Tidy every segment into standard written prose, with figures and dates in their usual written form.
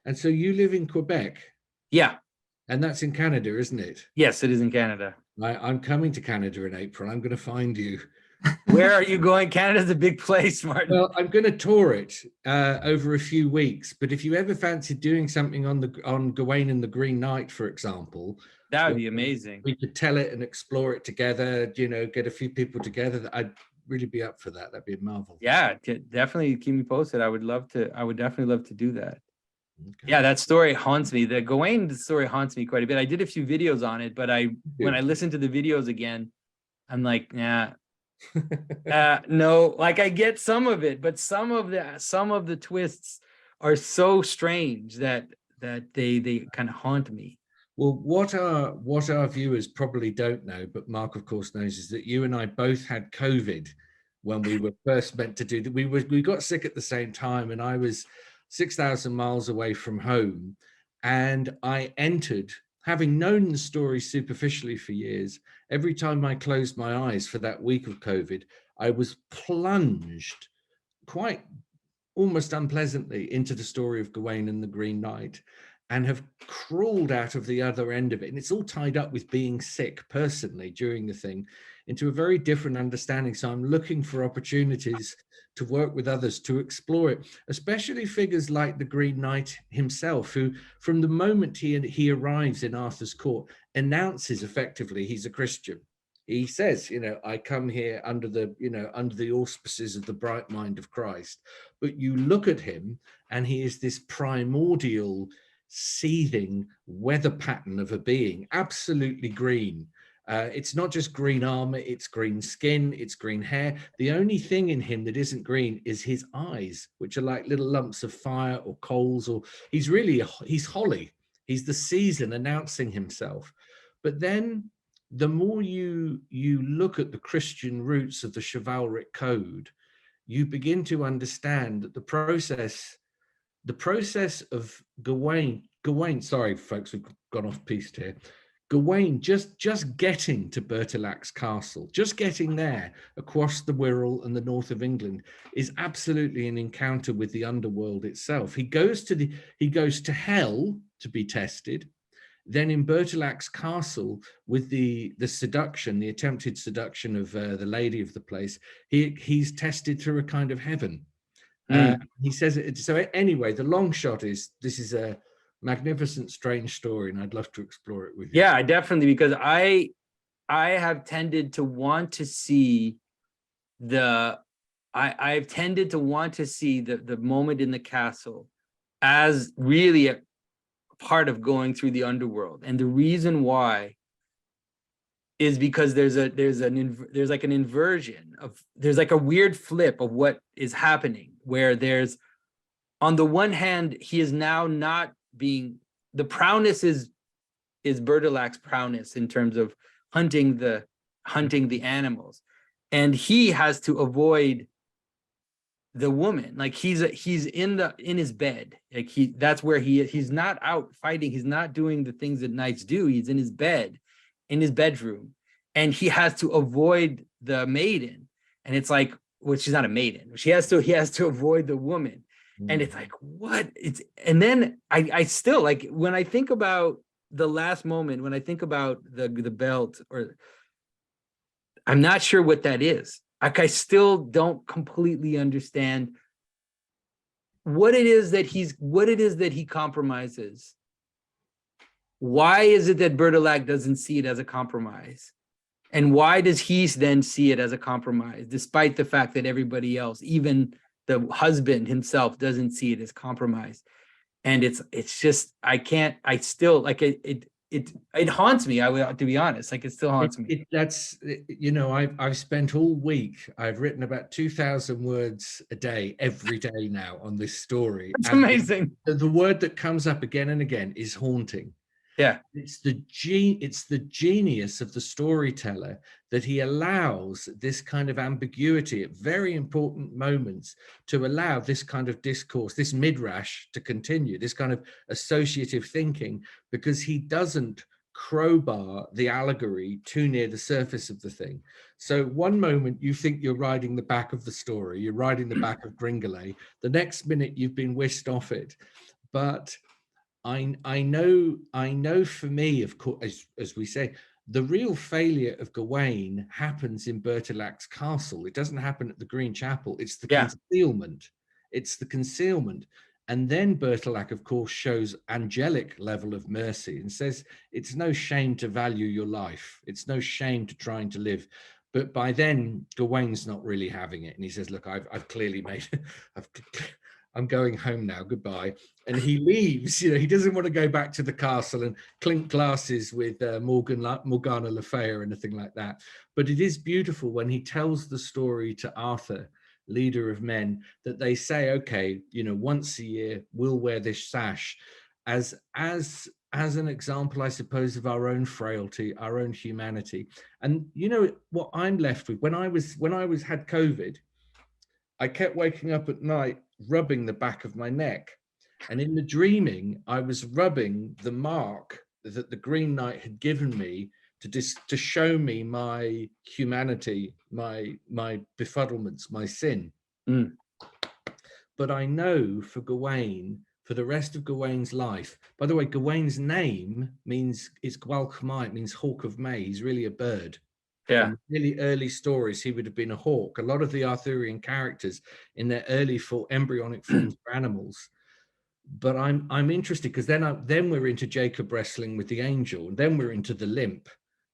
And so you live in Quebec? Yeah. And that's in Canada, isn't it? Yes, it is in Canada. I'm coming to Canada in April. I'm going to find you. Where are you going? Canada's a big place, Martin. Well, I'm going to tour it over a few weeks. But if you ever fancy doing something on Gawain and the Green Knight, for example, that would be amazing. We could tell it and explore it together. You know, get a few people together. I'd really be up for that. That'd be a marvel. Yeah, definitely keep me posted. I would definitely love to do that. Okay. Yeah, that story haunts me. The Gawain story haunts me quite a bit. I did a few videos on it, but when I listen to the videos again, I'm like, nah. No, like I get some of it, but some of the twists are so strange that they kind of haunt me. Well, what our viewers probably don't know, but Mark of course knows, is that you and I both had COVID when we were first meant to do that. We got sick at the same time, and I was 6,000 miles away from home, and I entered, having known the story superficially for years. Every time I closed my eyes for that week of COVID, I was plunged quite almost unpleasantly into the story of Gawain and the Green Knight, and have crawled out of the other end of it. And it's all tied up with being sick personally during the thing into a very different understanding. So I'm looking for opportunities to work with others to explore it, especially figures like the Green Knight himself, who from the moment he arrives in Arthur's court announces effectively he's a Christian. He says, you know, I come here under the auspices of the bright mind of Christ. But you look at him and he is this primordial, seething weather pattern of a being, absolutely green. It's not just green armor, it's green skin, it's green hair. The only thing in him that isn't green is his eyes, which are like little lumps of fire or coals, or he's holly. He's the season announcing himself. But then the more you look at the Christian roots of the chivalric code, you begin to understand that the process of Gawain, sorry folks, we've gone off piste here. Gawain just getting to Bertilak's castle, just getting there across the Wirral and the north of England is absolutely an encounter with the underworld itself. He goes to hell to be tested. Then in Bertilak's castle, with the seduction, the attempted seduction of the lady of the place, he's tested through a kind of heaven. He says it. So anyway, the long shot is this is a magnificent, strange story, and I'd love to explore it with you. Yeah, definitely, because I have tended to want to see I've tended to want to see the moment in the castle as really a part of going through the underworld. And the reason why is because there's like an inversion of, there's like a weird flip of what is happening, where there's, on the one hand, he is now not being, the prowess is Bertilak's prowess in terms of hunting the animals, and he has to avoid the woman. Like he's in his bed, like that's where he's not out fighting, he's not doing the things that knights do, he's in his bed, in his bedroom, and he has to avoid the maiden. And it's like, well, she's not a maiden, he has to avoid the woman. And it's like, what? And then I still, like, when I think about the last moment, when I think about the belt, or I'm not sure what that is. Like, I still don't completely understand what it is that he compromises. Why is it that Bertilak doesn't see it as a compromise? And why does he then see it as a compromise, despite the fact that everybody else, even the husband himself, doesn't see it as compromise? And it's just, I still, like, it haunts me, to be honest. Like, it still haunts me. That's, you know, I've spent all week, I've written about 2,000 words a day, every day now, on this story. It's amazing. The word that comes up again and again is haunting. Yeah, it's the genius of the storyteller that he allows this kind of ambiguity at very important moments, to allow this kind of discourse, this midrash, to continue, this kind of associative thinking, because he doesn't crowbar the allegory too near the surface of the thing. So one moment you think you're riding the back of the story, you're riding the back of Gringolet, the next minute you've been whisked off it. But I know for me, of course, as we say, the real failure of Gawain happens in Bertilak's castle. It doesn't happen at the Green Chapel. It's the Yeah. concealment. It's the concealment. And then Bertilak, of course, shows angelic level of mercy and says, it's no shame to value your life. It's no shame to trying to live. But by then, Gawain's not really having it. And he says, look, I've clearly made, I'm going home now, goodbye. And he leaves, he doesn't want to go back to the castle and clink glasses with Morgana Le Fay or anything like that. But it is beautiful when he tells the story to Arthur, leader of men, that they say, okay, once a year we'll wear this sash as an example, I suppose, of our own frailty, our own humanity. And what I'm left with, when I had COVID, I kept waking up at night rubbing the back of my neck, and in the dreaming I was rubbing the mark that the Green Knight had given me to show me my humanity, my befuddlements, my sin. But I know for Gawain, for the rest of Gawain's life, by the way, Gawain's name is Gwalchmai, it means hawk of May. He's really a bird. Yeah. In really early stories, he would have been a hawk. A lot of the Arthurian characters in their early embryonic forms are animals. But I'm interested because then we're into Jacob wrestling with the angel, and then we're into the limp.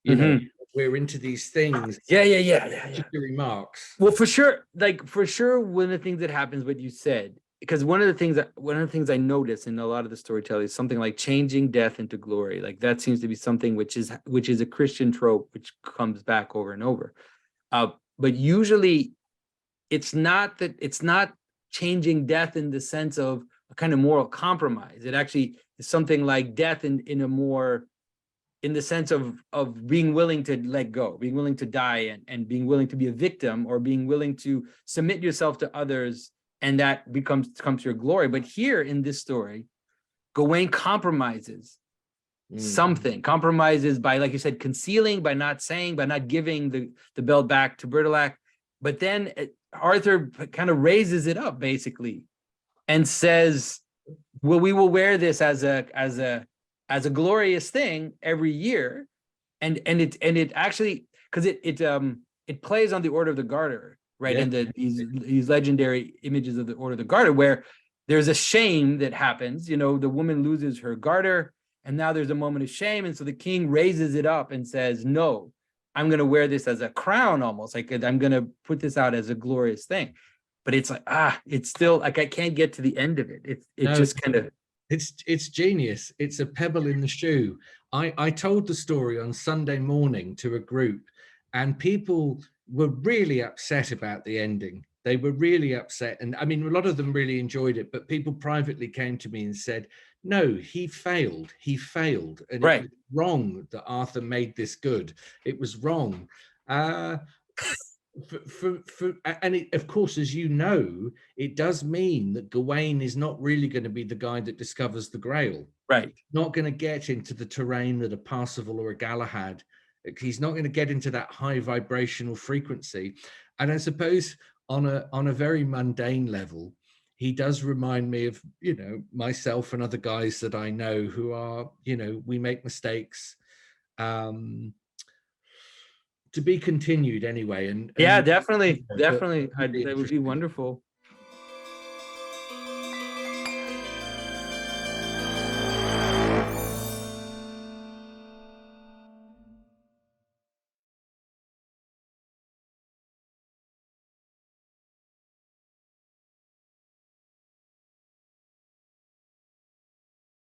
We're into these things. Yeah. Remarks. Well, for sure, one of the things that happens, what you said, because one of the things I notice in a lot of the storytelling is something like changing death into glory. Like that seems to be something which is a Christian trope, which comes back over and over. But usually it's not changing death in the sense of a kind of moral compromise. It actually is something like death in the sense of being willing to let go, being willing to die, and being willing to be a victim, or being willing to submit yourself to others, and that becomes your glory. But here in this story, Gawain compromises something, compromises by, like you said, concealing, by not saying, by not giving the belt back to Bertilak. But then Arthur kind of raises it up basically and says, well, we will wear this as a glorious thing every year. And it actually, because it plays on the Order of the Garter, right? Yeah. And these legendary images of the Order of the Garter, where there's a shame that happens, the woman loses her garter, and now there's a moment of shame. And so the king raises it up and says, no, I'm going to wear this as a crown, almost like I'm going to put this out as a glorious thing. But it's like, it's still like, I can't get to the end of it. Just kind of, it's genius. It's a pebble in the shoe. I told the story on Sunday morning to a group, and people were really upset about the ending. They were really upset. And I mean, a lot of them really enjoyed it, but people privately came to me and said, no, he failed. He failed. And right. It was wrong that Arthur made this good. It was wrong. And of course, as you know, it does mean that Gawain is not really going to be the guy that discovers the Grail. Right. Not going to get into the terrain that a Parsifal or a Galahad. He's not going to get into that high vibrational frequency. And I suppose on a very mundane level, he does remind me of, myself and other guys that I know who are, we make mistakes. To be continued anyway. And yeah, definitely. That would be wonderful.